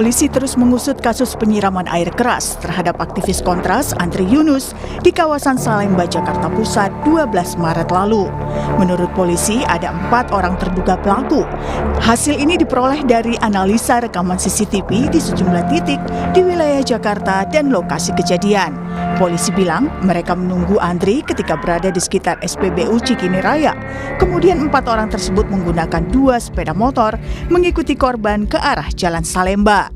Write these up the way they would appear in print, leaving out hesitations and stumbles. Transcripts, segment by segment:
Polisi terus mengusut kasus penyiraman air keras terhadap aktivis Kontras Andri Yunus di kawasan Salemba, Jakarta Pusat 12 Maret lalu. Menurut polisi, ada 4 orang terduga pelaku. Hasil ini diperoleh dari analisa rekaman CCTV di sejumlah titik di wilayah Jakarta dan lokasi kejadian. Polisi bilang mereka menunggu Andri ketika berada di sekitar SPBU Cikini Raya. Kemudian 4 orang tersebut menggunakan 2 sepeda motor mengikuti korban ke arah Jalan Salemba.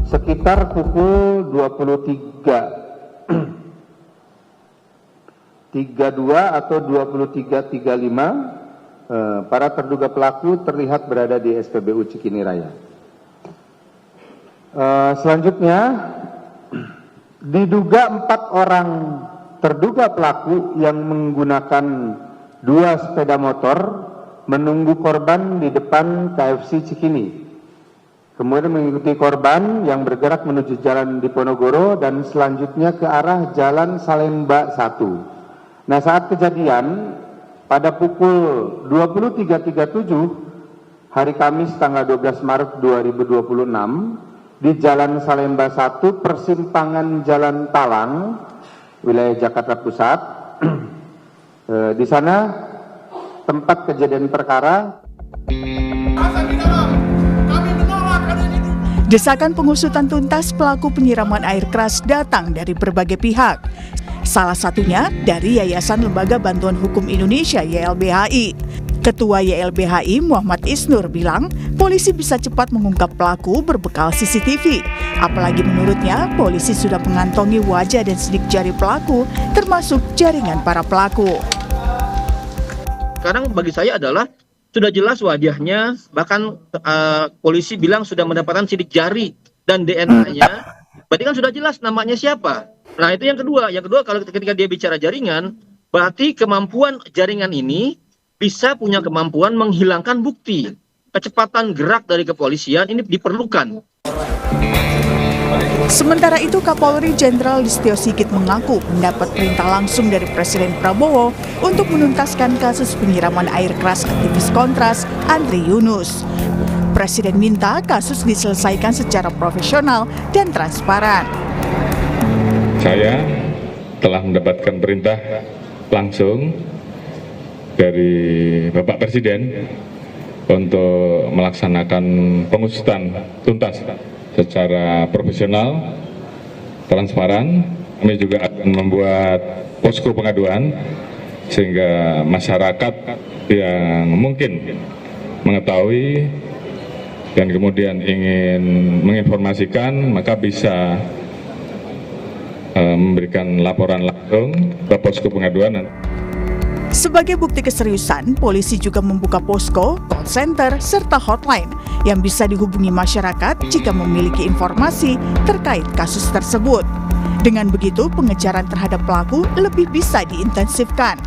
Sekitar pukul 23.32 atau 23.35, para terduga pelaku terlihat berada di SPBU Cikini Raya. Selanjutnya, diduga 4 orang terduga pelaku yang menggunakan 2 sepeda motor menunggu korban di depan KFC Cikini. Kemudian mengikuti korban yang bergerak menuju Jalan Diponegoro dan selanjutnya ke arah Jalan Salemba 1. Nah, saat kejadian pada pukul 23.37 hari Kamis tanggal 12 Maret 2026 di Jalan Salemba 1 persimpangan Jalan Talang wilayah Jakarta Pusat. Di sana tempat kejadian perkara. Desakan pengusutan tuntas pelaku penyiraman air keras datang dari berbagai pihak. Salah satunya dari Yayasan Lembaga Bantuan Hukum Indonesia YLBHI. Ketua YLBHI Muhammad Isnur bilang polisi bisa cepat mengungkap pelaku berbekal CCTV. Apalagi menurutnya polisi sudah mengantongi wajah dan sidik jari pelaku termasuk jaringan para pelaku. Sekarang bagi saya adalah sudah jelas wajahnya, bahkan polisi bilang sudah mendapatkan sidik jari dan DNA-nya, berarti kan sudah jelas namanya siapa. Nah itu yang kedua. Yang kedua, kalau ketika dia bicara jaringan, berarti kemampuan jaringan ini bisa punya kemampuan menghilangkan bukti. Kecepatan gerak dari kepolisian ini diperlukan. Sementara itu, Kapolri Jenderal Listio Sigit mengaku mendapat perintah langsung dari Presiden Prabowo untuk menuntaskan kasus penyiraman air keras aktivis Kontras Andri Yunus. Presiden minta kasus diselesaikan secara profesional dan transparan. Saya telah mendapatkan perintah langsung dari Bapak Presiden untuk melaksanakan pengusutan tuntas secara profesional, transparan. Kami juga akan membuat posko pengaduan sehingga masyarakat yang mungkin mengetahui dan kemudian ingin menginformasikan maka bisa memberikan laporan langsung ke posko pengaduan. Sebagai bukti keseriusan, polisi juga membuka posko, call center, serta hotline yang bisa dihubungi masyarakat jika memiliki informasi terkait kasus tersebut. Dengan begitu, pengejaran terhadap pelaku lebih bisa diintensifkan.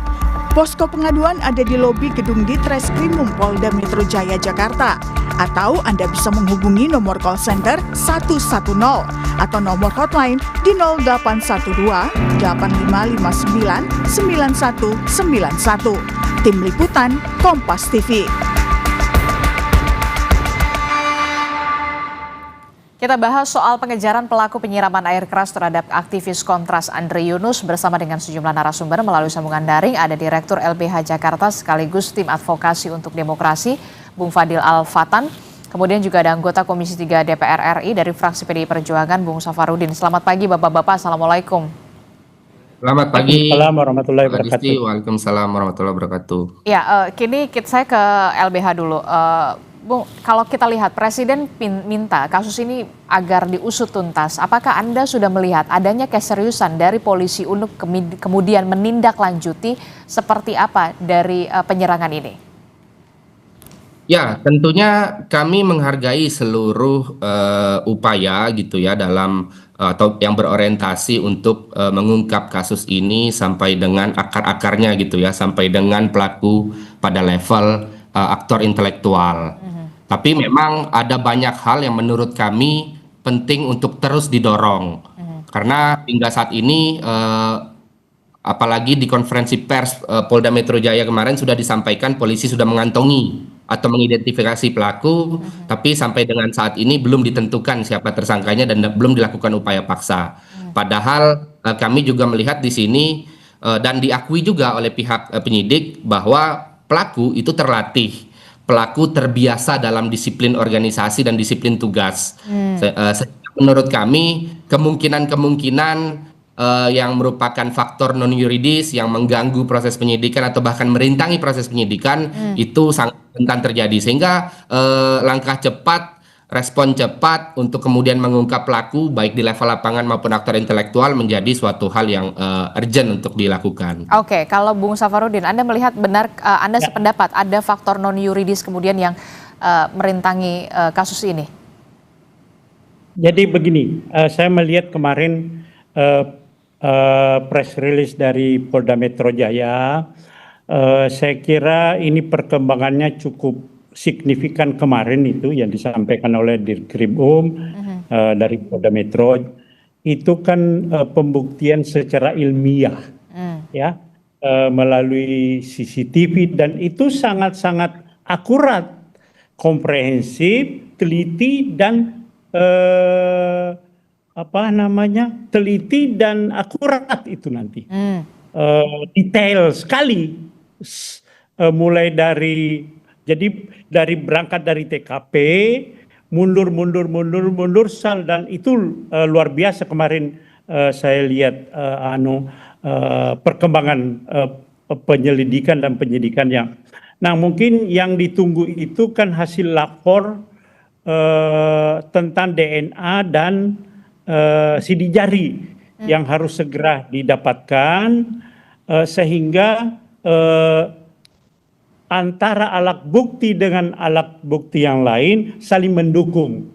Posko pengaduan ada di lobi gedung Ditreskrimum Polda Metro Jaya, Jakarta. Atau Anda bisa menghubungi nomor call center 110 atau nomor hotline di 0812 8559 9191. Tim Liputan Kompas TV. Kita bahas soal pengejaran pelaku penyiraman air keras terhadap aktivis Kontras Andri Yunus bersama dengan sejumlah narasumber melalui sambungan daring. Ada Direktur LBH Jakarta sekaligus Tim Advokasi untuk Demokrasi, Bung Fadil Al-Fatan. Kemudian juga ada anggota Komisi 3 DPR RI dari fraksi PDI Perjuangan, Bung Safarudin. Selamat pagi Bapak-Bapak, Assalamualaikum. Selamat pagi. Waalaikumsalam warahmatullahi wabarakatuh. Waalaikumsalam warahmatullahi wabarakatuh. Ya, kini saya ke LBH dulu. Bung, kalau kita lihat Presiden minta kasus ini agar diusut tuntas, apakah Anda sudah melihat adanya keseriusan dari polisi untuk kemudian menindaklanjuti seperti apa dari penyerangan ini? Ya, tentunya kami menghargai seluruh upaya gitu ya dalam atau yang berorientasi untuk mengungkap kasus ini sampai dengan akar-akarnya gitu ya, sampai dengan pelaku pada level aktor intelektual. Tapi memang ada banyak hal yang menurut kami penting untuk terus didorong. Karena hingga saat ini apalagi di konferensi pers Polda Metro Jaya kemarin sudah disampaikan polisi sudah mengantongi atau mengidentifikasi pelaku, tapi sampai dengan saat ini belum ditentukan siapa tersangkanya dan belum dilakukan upaya paksa. Padahal kami juga melihat di sini dan diakui juga oleh pihak penyidik bahwa pelaku itu terlatih, pelaku terbiasa dalam disiplin organisasi dan disiplin tugas. Menurut kami kemungkinan yang merupakan faktor non yuridis yang mengganggu proses penyidikan atau bahkan merintangi proses penyidikan itu sangat rentan terjadi, sehingga langkah cepat, respon cepat untuk kemudian mengungkap pelaku baik di level lapangan maupun aktor intelektual menjadi suatu hal yang urgent untuk dilakukan. Oke, kalau Bung Safarudin, Anda melihat benar, Anda sependapat ada faktor non yuridis kemudian yang merintangi kasus ini? Jadi begini, saya melihat kemarin press release dari Polda Metro Jaya, saya kira ini perkembangannya cukup signifikan kemarin itu yang disampaikan oleh Dirkrim dari Polda Metro. Itu kan pembuktian secara ilmiah, ya, melalui CCTV, dan itu sangat-sangat akurat, komprehensif, teliti dan teliti dan akurat itu nanti. Detail sekali, mulai dari berangkat dari TKP, mundur dan itu luar biasa kemarin saya lihat perkembangan penyelidikan dan penyidikan yang. Nah, mungkin yang ditunggu itu kan hasil lapor tentang DNA dan sidik jari yang harus segera didapatkan, sehingga antara alat bukti dengan alat bukti yang lain saling mendukung.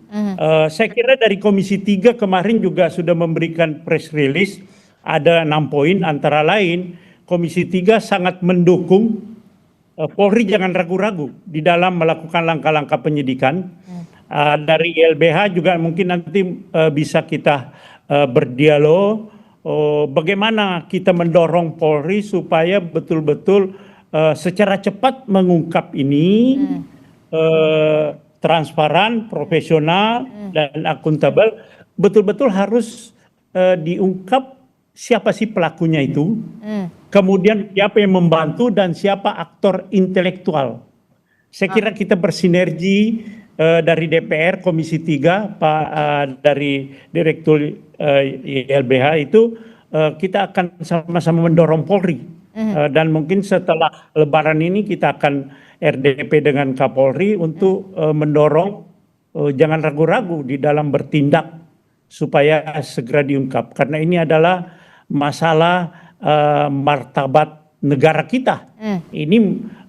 Saya kira dari Komisi 3 kemarin juga sudah memberikan press release, ada 6 poin, antara lain Komisi 3 sangat mendukung Polri jangan ragu-ragu di dalam melakukan langkah-langkah penyidikan. Dari LBH juga mungkin nanti bisa kita berdialog bagaimana kita mendorong Polri supaya betul-betul secara cepat mengungkap ini, transparan, profesional, dan akuntabel. Betul-betul harus diungkap siapa sih pelakunya itu, kemudian siapa yang membantu dan siapa aktor intelektual. Saya kira kita bersinergi dari DPR, Komisi 3, dari Direktur YLBH itu kita akan sama-sama mendorong Polri. Dan mungkin setelah Lebaran ini kita akan RDP dengan Kapolri untuk mendorong jangan ragu-ragu di dalam bertindak supaya segera diungkap. Karena ini adalah masalah martabat negara kita. Ini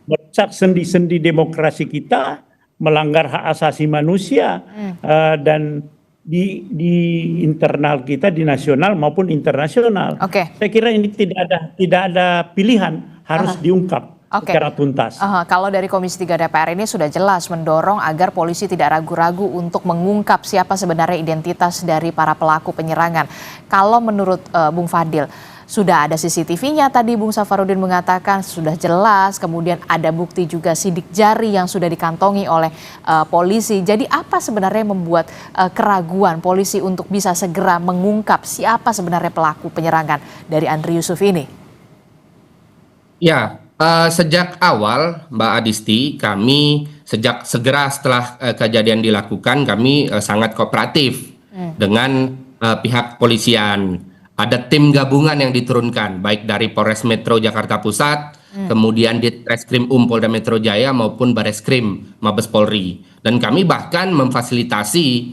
merusak sendi-sendi demokrasi kita, melanggar hak asasi manusia, dan di internal kita, di nasional maupun internasional. Saya kira ini tidak ada pilihan, harus diungkap secara tuntas. Kalau dari Komisi 3 DPR ini sudah jelas mendorong agar polisi tidak ragu-ragu untuk mengungkap siapa sebenarnya identitas dari para pelaku penyerangan. Kalau menurut Bung Fadil, sudah ada CCTV-nya tadi Bung Safarudin mengatakan sudah jelas, kemudian ada bukti juga sidik jari yang sudah dikantongi oleh polisi. Jadi apa sebenarnya yang membuat keraguan polisi untuk bisa segera mengungkap siapa sebenarnya pelaku penyerangan dari Andri Yusuf ini? Ya, sejak awal Mbak Adisti, kami segera setelah kejadian dilakukan, kami sangat kooperatif dengan pihak polisian. Ada tim gabungan yang diturunkan, baik dari Polres Metro Jakarta Pusat, kemudian di Reskrim Polda Metro Jaya maupun Bareskrim Mabes Polri. Dan kami bahkan memfasilitasi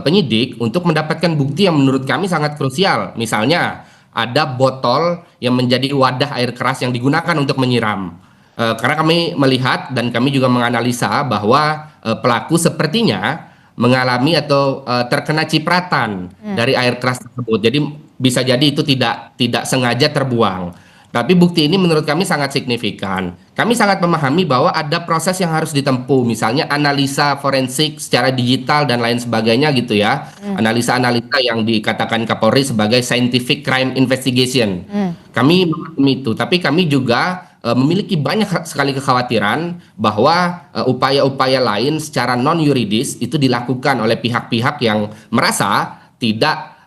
penyidik untuk mendapatkan bukti yang menurut kami sangat krusial. Misalnya ada botol yang menjadi wadah air keras yang digunakan untuk menyiram. Karena kami melihat dan kami juga menganalisa bahwa pelaku sepertinya mengalami atau terkena cipratan dari air keras tersebut. Jadi bisa jadi itu tidak sengaja terbuang. Tapi bukti ini menurut kami sangat signifikan. Kami sangat memahami bahwa ada proses yang harus ditempuh, misalnya analisa forensik secara digital dan lain sebagainya gitu ya. Analisa-analisa yang dikatakan Kapolri sebagai scientific crime investigation. Kami memahami itu, tapi kami juga memiliki banyak sekali kekhawatiran bahwa upaya-upaya lain secara non yuridis itu dilakukan oleh pihak-pihak yang merasa tidak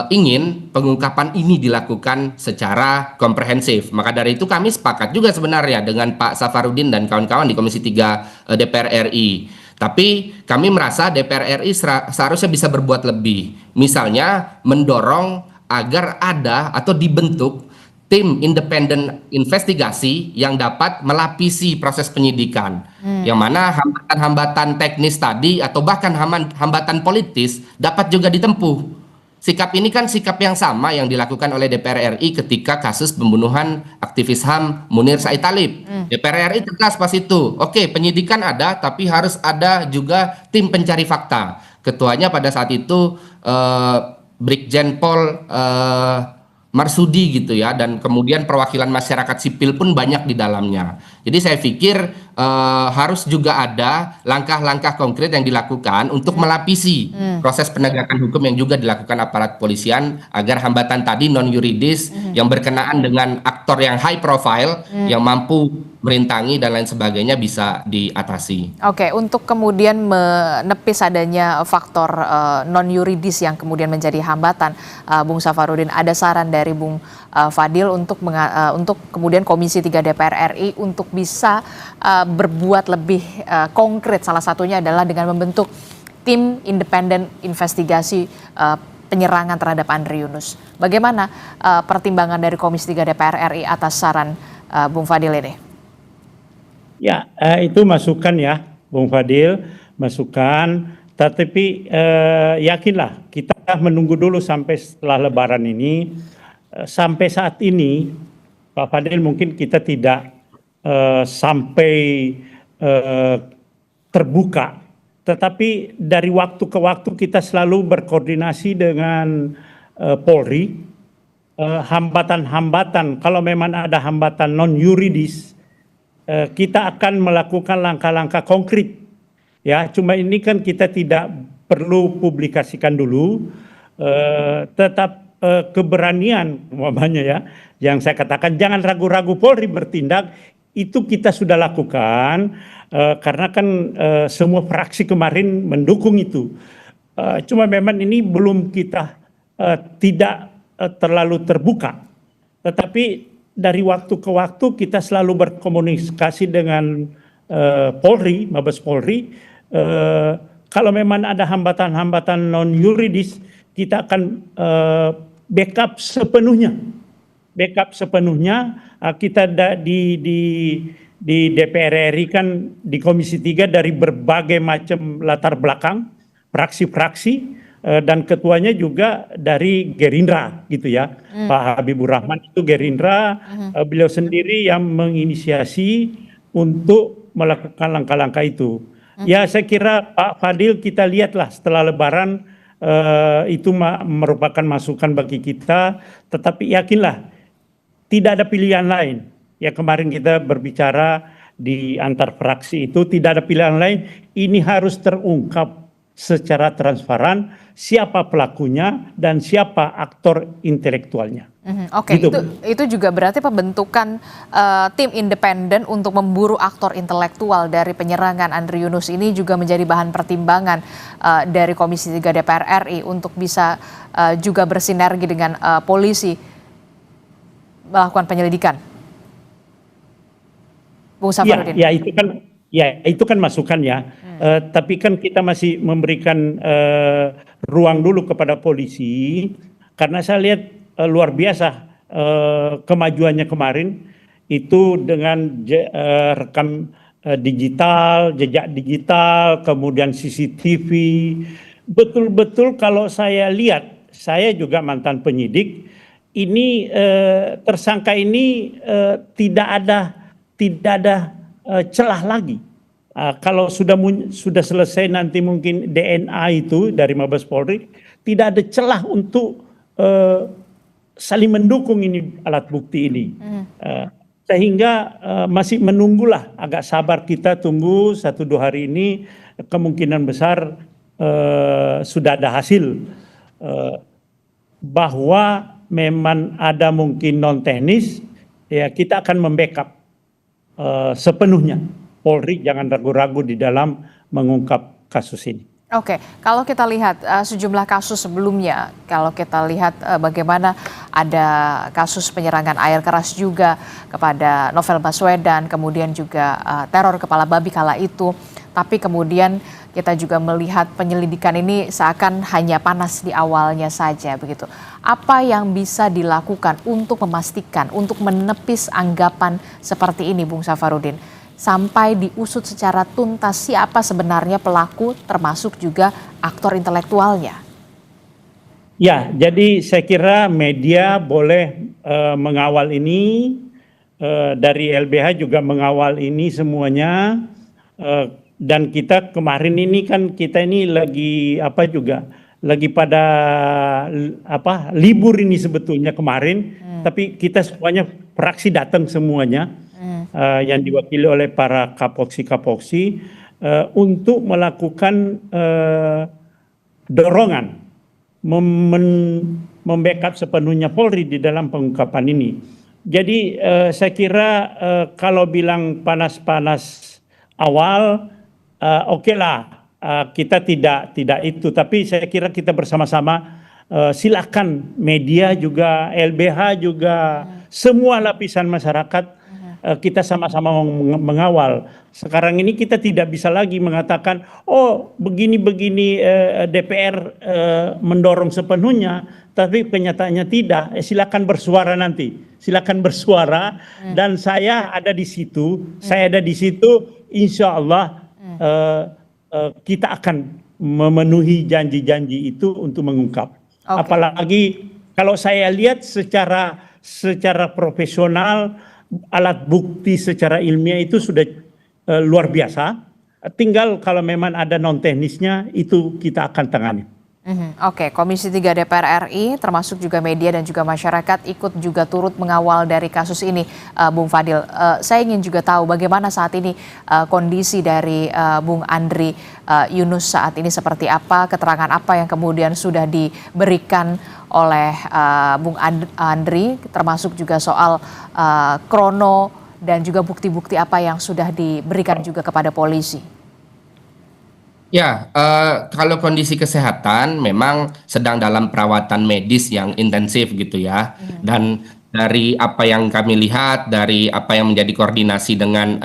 ingin pengungkapan ini dilakukan secara komprehensif. Maka dari itu kami sepakat juga sebenarnya dengan Pak Safarudin dan kawan-kawan di Komisi 3 DPR RI. Tapi kami merasa DPR RI seharusnya bisa berbuat lebih. Misalnya mendorong agar ada atau dibentuk tim independen investigasi yang dapat melapisi proses penyidikan. Yang mana hambatan-hambatan teknis tadi atau bahkan hambatan politis dapat juga ditempuh. Sikap ini kan sikap yang sama yang dilakukan oleh DPR RI ketika kasus pembunuhan aktivis HAM Munir Said Talib. DPR RI tegas pas itu. Oke, penyidikan ada, tapi harus ada juga tim pencari fakta. Ketuanya pada saat itu Brigjen Pol Marsudi gitu ya, dan kemudian perwakilan masyarakat sipil pun banyak di dalamnya. Jadi saya pikir harus juga ada langkah-langkah konkret yang dilakukan untuk melapisi proses penegakan hukum yang juga dilakukan aparat polisian agar hambatan tadi non yuridis yang berkenaan dengan aktor yang high profile yang mampu merintangi dan lain sebagainya bisa diatasi. Oke, untuk kemudian menepis adanya faktor non yuridis yang kemudian menjadi hambatan, Bung Safarudin, ada saran dari Bung Fadil untuk kemudian Komisi 3 DPR RI untuk bisa berbuat lebih konkret. Salah satunya adalah dengan membentuk tim independen investigasi penyerangan terhadap Andre Yunus. Bagaimana pertimbangan dari Komisi 3 DPR RI atas saran Bung Fadil ini? Ya, itu masukan ya, Bung Fadil, masukan. Tetapi yakinlah kita menunggu dulu sampai setelah Lebaran ini. Sampai saat ini, Pak Fadil, mungkin kita tidak sampai terbuka. Tetapi dari waktu ke waktu kita selalu berkoordinasi dengan Polri. Hambatan-hambatan, kalau memang ada hambatan non yuridis, kita akan melakukan langkah-langkah konkret. Ya, cuma ini kan kita tidak perlu publikasikan dulu, tetap keberanian umpamanya ya, yang saya katakan jangan ragu-ragu Polri bertindak, itu kita sudah lakukan karena kan semua fraksi kemarin mendukung itu. Cuma memang ini belum kita tidak terlalu terbuka, tetapi dari waktu ke waktu kita selalu berkomunikasi dengan Polri, Mabes Polri. Kalau memang ada hambatan-hambatan non yuridis, kita akan backup sepenuhnya. Kita di DPR RI kan di Komisi 3 dari berbagai macam latar belakang, fraksi-fraksi, dan ketuanya juga dari Gerindra gitu ya. Pak Habibur Rahman itu Gerindra, beliau sendiri yang menginisiasi untuk melakukan langkah-langkah itu. Ya, saya kira Pak Fadil, kita lihatlah setelah Lebaran, itu merupakan masukan bagi kita, tetapi yakinlah tidak ada pilihan lain. Ya, kemarin kita berbicara di antar fraksi itu tidak ada pilihan lain, ini harus terungkap secara transparan siapa pelakunya dan siapa aktor intelektualnya. Oke, itu juga berarti pembentukan tim independen untuk memburu aktor intelektual dari penyerangan Andre Yunus ini juga menjadi bahan pertimbangan dari Komisi 3 DPR RI untuk bisa juga bersinergi dengan polisi melakukan penyelidikan. Bung Safarudin. Ya, itu kan masukan ya. Tapi kan kita masih memberikan ruang dulu kepada polisi, karena saya lihat luar biasa kemajuannya kemarin itu dengan rekam digital, jejak digital, kemudian CCTV. Betul-betul kalau saya lihat, saya juga mantan penyidik, ini tersangka ini tidak ada celah lagi. Kalau sudah selesai nanti mungkin DNA itu dari Mabes Polri, tidak ada celah untuk saling mendukung ini alat bukti ini. Sehingga masih menunggulah, agak sabar kita tunggu 1-2 hari ini, kemungkinan besar sudah ada hasil bahwa memang ada mungkin non teknis, ya kita akan membackup sepenuhnya. Polri jangan ragu-ragu di dalam mengungkap kasus ini. Oke, kalau kita lihat sejumlah kasus sebelumnya, kalau kita lihat bagaimana ada kasus penyerangan air keras juga kepada Novel Baswedan, kemudian juga teror kepala babi kala itu, tapi kemudian kita juga melihat penyelidikan ini seakan hanya panas di awalnya saja begitu. Apa yang bisa dilakukan untuk memastikan, untuk menepis anggapan seperti ini, Bung Safarudin? Sampai diusut secara tuntas siapa sebenarnya pelaku termasuk juga aktor intelektualnya. Ya, jadi saya kira media boleh mengawal ini, dari LBH juga mengawal ini semuanya, dan kita kemarin ini kan kita ini lagi lagi pada libur ini sebetulnya kemarin, tapi kita semuanya fraksi datang semuanya. Yang diwakili oleh para kapoksi untuk melakukan dorongan membackup sepenuhnya Polri di dalam pengungkapan ini. Jadi saya kira kalau bilang panas-panas awal, oke lah, kita tidak itu, tapi saya kira kita bersama-sama silakan media juga, LBH juga, semua lapisan masyarakat, kita sama-sama mengawal. Sekarang ini kita tidak bisa lagi mengatakan, oh begini-begini DPR mendorong sepenuhnya, tapi kenyataannya tidak. Silakan bersuara nanti, silakan bersuara, dan saya ada di situ. Insya Allah kita akan memenuhi janji-janji itu untuk mengungkap. Okay. Apalagi kalau saya lihat secara profesional, alat bukti secara ilmiah itu sudah luar biasa. Tinggal kalau memang ada non teknisnya itu kita akan tangani. Oke, Komisi 3 DPR RI termasuk juga media dan juga masyarakat ikut juga turut mengawal dari kasus ini, Bung Fadil. Saya ingin juga tahu bagaimana saat ini kondisi dari Bung Andri Yunus saat ini seperti apa, keterangan apa yang kemudian sudah diberikan oleh Bung Andri, termasuk juga soal krono dan juga bukti-bukti apa yang sudah diberikan juga kepada polisi. Ya, kalau kondisi kesehatan memang sedang dalam perawatan medis yang intensif gitu ya. Dan dari apa yang kami lihat, dari apa yang menjadi koordinasi dengan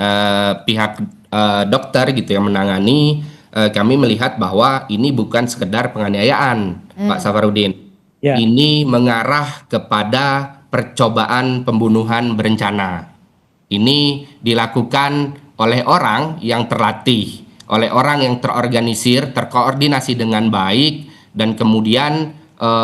pihak dokter gitu yang menangani, kami melihat bahwa ini bukan sekedar penganiayaan, Pak Safarudin. Yeah. Ini mengarah kepada percobaan pembunuhan berencana. Ini dilakukan oleh orang yang terlatih, oleh orang yang terorganisir, terkoordinasi dengan baik, dan kemudian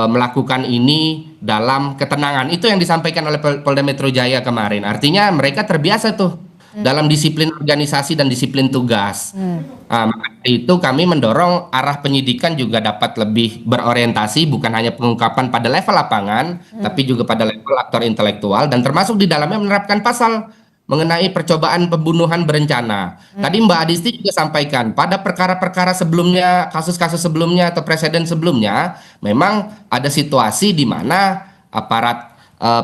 melakukan ini dalam ketenangan. Itu yang disampaikan oleh Polda Metro Jaya kemarin. Artinya mereka terbiasa tuh dalam disiplin organisasi dan disiplin tugas. Maka itu kami mendorong arah penyidikan juga dapat lebih berorientasi, bukan hanya pengungkapan pada level lapangan, tapi juga pada level aktor intelektual, dan termasuk di dalamnya menerapkan pasal mengenai percobaan pembunuhan berencana. Tadi Mbak Adisti juga sampaikan, pada perkara-perkara sebelumnya, kasus-kasus sebelumnya atau presiden sebelumnya, memang ada situasi di mana aparat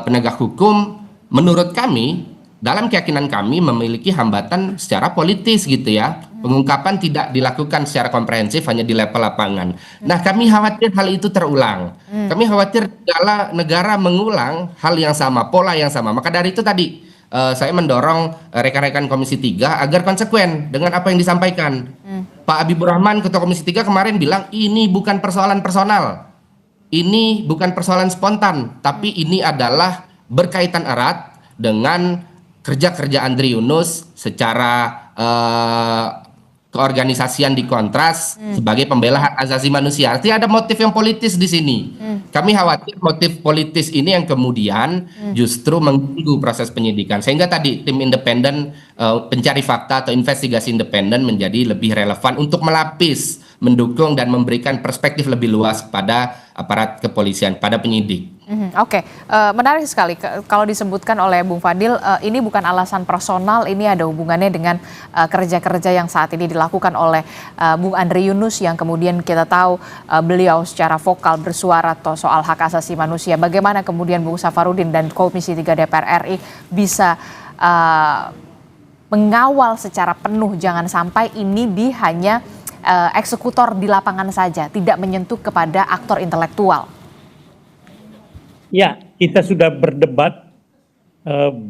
penegak hukum menurut kami, dalam keyakinan kami memiliki hambatan secara politis gitu ya. Pengungkapan tidak dilakukan secara komprehensif, hanya di level lapangan. Nah, kami khawatir hal itu terulang. Kami khawatir negara mengulang hal yang sama, pola yang sama. Maka dari itu tadi, saya mendorong rekan-rekan Komisi 3 agar konsekuen dengan apa yang disampaikan. Pak Habibur Rahman, Ketua Komisi 3 kemarin bilang ini bukan persoalan personal, ini bukan persoalan spontan, tapi ini adalah berkaitan erat dengan kerja-kerja Andri Yunus secara keorganisasian di Kontras sebagai pembela hak asasi manusia. Artinya ada motif yang politis di sini. Kami khawatir motif politis ini yang kemudian justru mengganggu proses penyidikan. Sehingga tadi tim independen pencari fakta atau investigasi independen menjadi lebih relevan untuk melapis, mendukung dan memberikan perspektif lebih luas pada aparat kepolisian, pada penyidik. Oke, menarik sekali kalau disebutkan oleh Bung Fadil, ini bukan alasan personal, ini ada hubungannya dengan kerja-kerja yang saat ini dilakukan oleh Bung Andri Yunus yang kemudian kita tahu beliau secara vokal bersuara soal hak asasi manusia. Bagaimana kemudian Bung Safarudin dan Komisi 3 DPR RI bisa mengawal secara penuh, jangan sampai ini hanya eksekutor di lapangan saja, tidak menyentuh kepada aktor intelektual. Ya, kita sudah berdebat,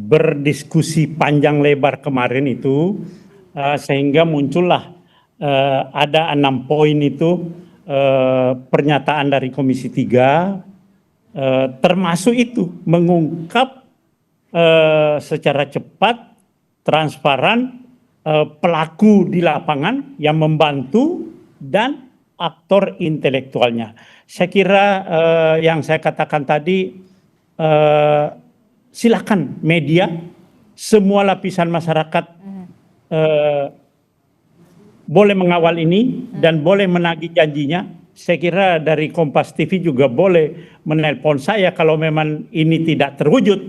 berdiskusi panjang lebar kemarin itu, sehingga muncullah ada 6 poin itu, pernyataan dari Komisi 3, termasuk itu mengungkap secara cepat, transparan, pelaku di lapangan yang membantu dan aktor intelektualnya. Saya kira yang saya katakan tadi, silakan media, semua lapisan masyarakat boleh mengawal ini dan boleh menagih janjinya. Saya kira dari Kompas TV juga boleh menelpon saya kalau memang ini tidak terwujud.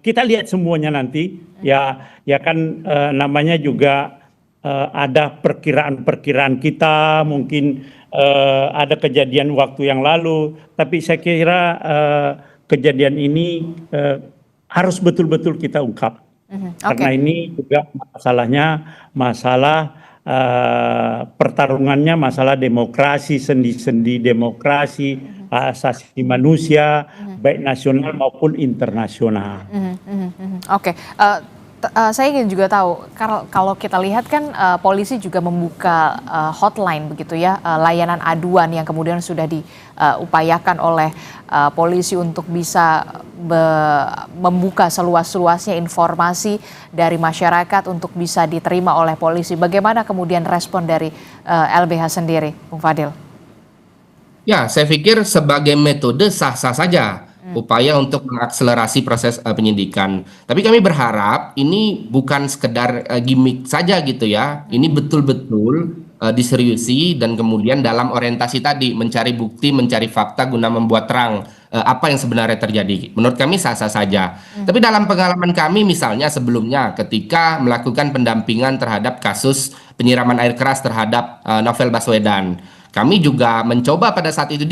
Kita lihat semuanya nanti, ya kan, namanya juga ada perkiraan-perkiraan kita, mungkin ada kejadian waktu yang lalu, tapi saya kira kejadian ini harus betul-betul kita ungkap. Karena ini juga masalah pertarungannya, masalah demokrasi, sendi-sendi demokrasi, asasi manusia, baik nasional maupun internasional. Oke, saya ingin juga tahu, kalau kita lihat kan polisi juga membuka hotline begitu ya, layanan aduan yang kemudian sudah diupayakan oleh polisi untuk bisa membuka seluas-luasnya informasi dari masyarakat untuk bisa diterima oleh polisi. Bagaimana kemudian respon dari LBH sendiri, Bung Fadil? Ya, saya pikir sebagai metode sah-sah saja upaya untuk mengakselerasi proses penyidikan. Tapi kami berharap ini bukan sekedar gimmick saja gitu ya. Ini betul-betul diseriusi dan kemudian dalam orientasi tadi mencari bukti, mencari fakta guna membuat terang apa yang sebenarnya terjadi. Menurut kami sah-sah saja. Tapi dalam pengalaman kami misalnya sebelumnya ketika melakukan pendampingan terhadap kasus penyiraman air keras terhadap Novel Baswedan, kami juga mencoba pada saat itu,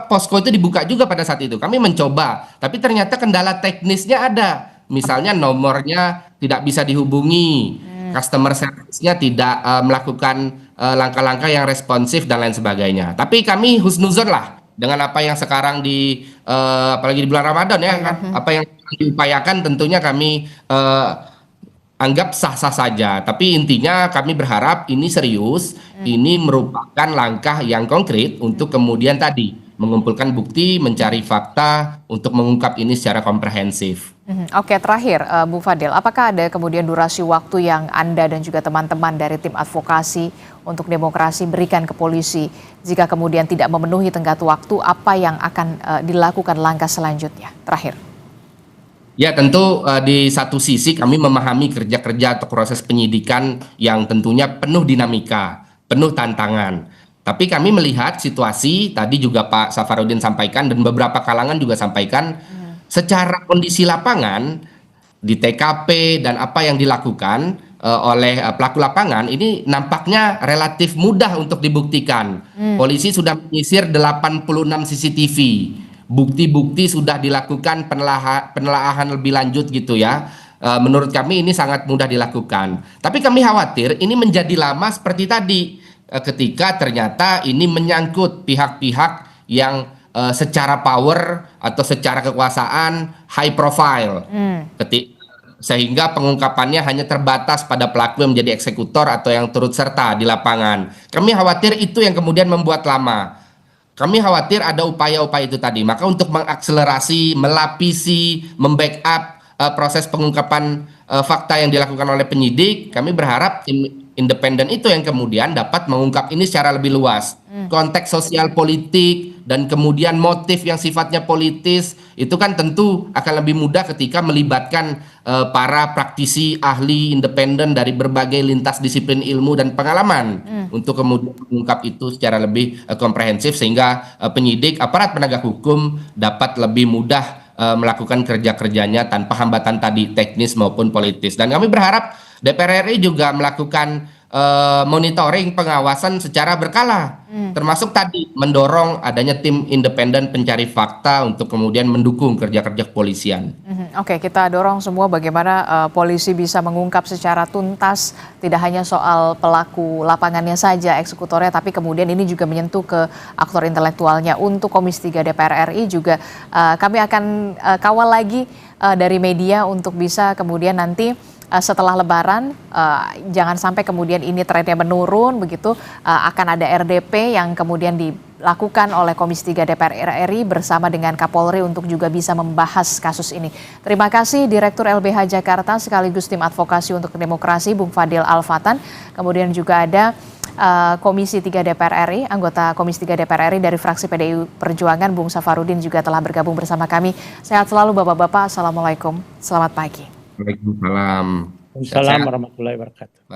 posko itu dibuka juga pada saat itu. Kami mencoba, tapi ternyata kendala teknisnya ada. Misalnya nomornya tidak bisa dihubungi, customer service-nya tidak melakukan langkah-langkah yang responsif dan lain sebagainya. Tapi kami husnuzon lah dengan apa yang sekarang apalagi di bulan Ramadan ya, apa yang diupayakan tentunya kami anggap sah-sah saja, tapi intinya kami berharap ini serius, ini merupakan langkah yang konkret untuk kemudian tadi mengumpulkan bukti, mencari fakta untuk mengungkap ini secara komprehensif. Oke, terakhir Bu Fadil, apakah ada kemudian durasi waktu yang Anda dan juga teman-teman dari tim advokasi untuk demokrasi berikan ke polisi jika kemudian tidak memenuhi tenggat waktu, apa yang akan dilakukan langkah selanjutnya? Terakhir. Ya tentu di satu sisi kami memahami kerja-kerja atau proses penyidikan yang tentunya penuh dinamika, penuh tantangan. Tapi kami melihat situasi, tadi juga Pak Safarudin sampaikan dan beberapa kalangan juga sampaikan, secara kondisi lapangan, di TKP dan apa yang dilakukan oleh pelaku lapangan, ini nampaknya relatif mudah untuk dibuktikan. Polisi sudah menyisir 86 CCTV. Bukti-bukti sudah dilakukan penelaahan lebih lanjut gitu ya. Menurut kami ini sangat mudah dilakukan. Tapi kami khawatir ini menjadi lama seperti tadi ketika ternyata ini menyangkut pihak-pihak yang secara power atau secara kekuasaan high profile. Sehingga pengungkapannya hanya terbatas pada pelaku yang menjadi eksekutor atau yang turut serta di lapangan. Kami khawatir itu yang kemudian membuat lama. Kami khawatir ada upaya-upaya itu tadi. Maka untuk mengakselerasi, melapisi, membackup proses pengungkapan fakta yang dilakukan oleh penyidik, kami berharap tim independen itu yang kemudian dapat mengungkap ini secara lebih luas. Konteks sosial politik dan kemudian motif yang sifatnya politis itu kan tentu akan lebih mudah ketika melibatkan para praktisi ahli independen dari berbagai lintas disiplin ilmu dan pengalaman untuk kemudian mengungkap itu secara lebih komprehensif sehingga penyidik, aparat penegak hukum dapat lebih mudah melakukan kerja-kerjanya tanpa hambatan tadi teknis maupun politis. Dan kami berharap DPR RI juga melakukan monitoring pengawasan secara berkala, termasuk tadi mendorong adanya tim independen pencari fakta untuk kemudian mendukung kerja-kerja kepolisian. Oke, kita dorong semua bagaimana polisi bisa mengungkap secara tuntas, tidak hanya soal pelaku lapangannya saja, eksekutornya, tapi kemudian ini juga menyentuh ke aktor intelektualnya. Untuk Komisi 3 DPR RI juga kami akan kawal lagi dari media untuk bisa kemudian nanti setelah Lebaran, jangan sampai kemudian ini trennya menurun begitu, akan ada RDP yang kemudian dilakukan oleh Komisi 3 DPR RI bersama dengan Kapolri untuk juga bisa membahas kasus ini. Terima kasih Direktur LBH Jakarta sekaligus tim advokasi untuk demokrasi Bung Fadil Alfatan. Kemudian juga ada Komisi 3 DPR RI, anggota Komisi 3 DPR RI dari fraksi PDI Perjuangan Bung Safarudin juga telah bergabung bersama kami. Sehat selalu Bapak-bapak, Assalamualaikum, selamat pagi. Waalaikumsalam. Waalaikumsalam warahmatullahi wabarakatuh.